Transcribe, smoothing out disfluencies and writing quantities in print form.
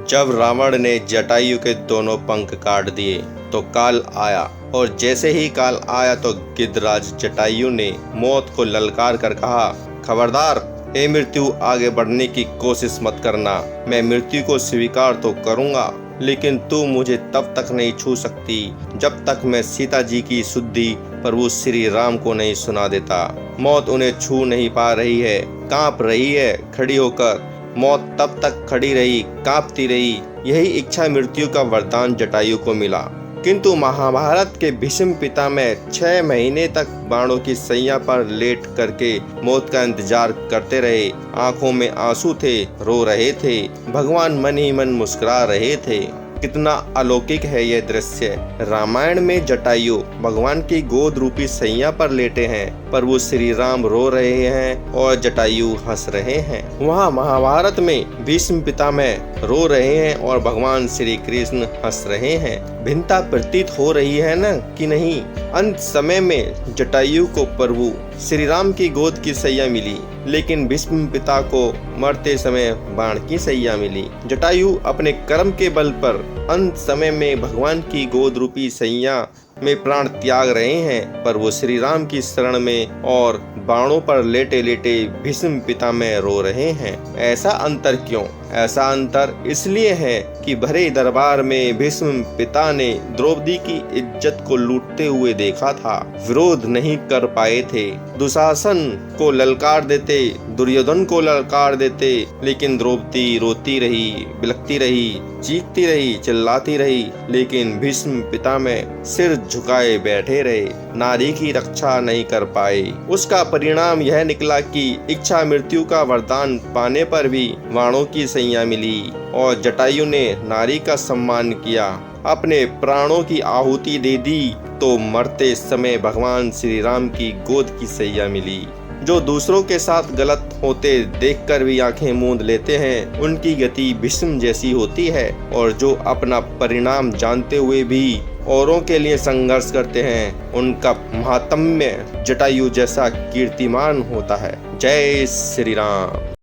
जब रावण ने जटायु के दोनों पंख काट दिए तो काल आया, और जैसे ही काल आया तो गिद्धराज जटायु ने मौत को ललकार कर कहा, खबरदार हे मृत्यु, आगे बढ़ने की कोशिश मत करना। मैं मृत्यु को स्वीकार तो करूंगा, लेकिन तू मुझे तब तक नहीं छू सकती जब तक मैं सीता जी की शुद्धि प्रभु श्री राम को नहीं सुना देता। मौत उन्हें छू नहीं पा रही है, कांप रही है खड़ी होकर। मौत तब तक खड़ी रही, कांपती रही। यही इच्छा मृत्यु का वरदान जटायु को मिला। किंतु महाभारत के भीष्म पितामह 6 महीने तक बाणों की सैया पर लेट करके मौत का इंतजार करते रहे। आंखों में आंसू थे, रो रहे थे। भगवान मन ही मन मुस्कुरा रहे थे। कितना अलौकिक है यह दृश्य। रामायण में जटायु भगवान की गोद रूपी सैया पर लेटे हैं, प्रभु श्री राम रो रहे हैं और जटायु हंस रहे हैं। वहाँ महाभारत में भीष्म पितामह रो रहे हैं और भगवान श्री कृष्ण हंस रहे हैं। भिन्नता प्रतीत हो रही है न कि नहीं? अंत समय में जटायु को प्रभु श्री राम की गोद की सैया मिली, लेकिन भीष्म पिता को मरते समय बाण की सैया मिली। जटायु अपने कर्म के बल पर अंत समय में भगवान की गोद रूपी सैया में प्राण त्याग रहे हैं, पर वो श्री राम की शरण में और बाणों पर लेटे लेटे भीष्म पितामह रो रहे हैं। ऐसा अंतर क्यों? ऐसा अंतर इसलिए है कि भरे दरबार में भीष्म पिता ने द्रौपदी की इज्जत को लूटते हुए देखा था, विरोध नहीं कर पाए थे। दुशासन को ललकार देते, दुर्योधन को ललकार देते, लेकिन द्रौपदी रोती रही, बिलखती रही, चीखती रही, चिल्लाती रही, लेकिन भीष्म पितामह सिर झुकाए बैठे रहे, नारी की रक्षा नहीं कर पाए। उसका परिणाम यह निकला कि इच्छा मृत्यु का वरदान पाने पर भी बाणों की सैया मिली और जटायु ने नारी का सम्मान किया, अपने प्राणों की आहुति दे दी, तो मरते समय भगवान श्री राम की गोद की सैया मिली। जो दूसरों के साथ गलत होते देखकर भी आंखें मूंद लेते हैं, उनकी गति भीष्म जैसी होती है, और जो अपना परिणाम जानते हुए भी औरों के लिए संघर्ष करते हैं, उनका महात्म्य जटायु जैसा कीर्तिमान होता है। जय श्री राम।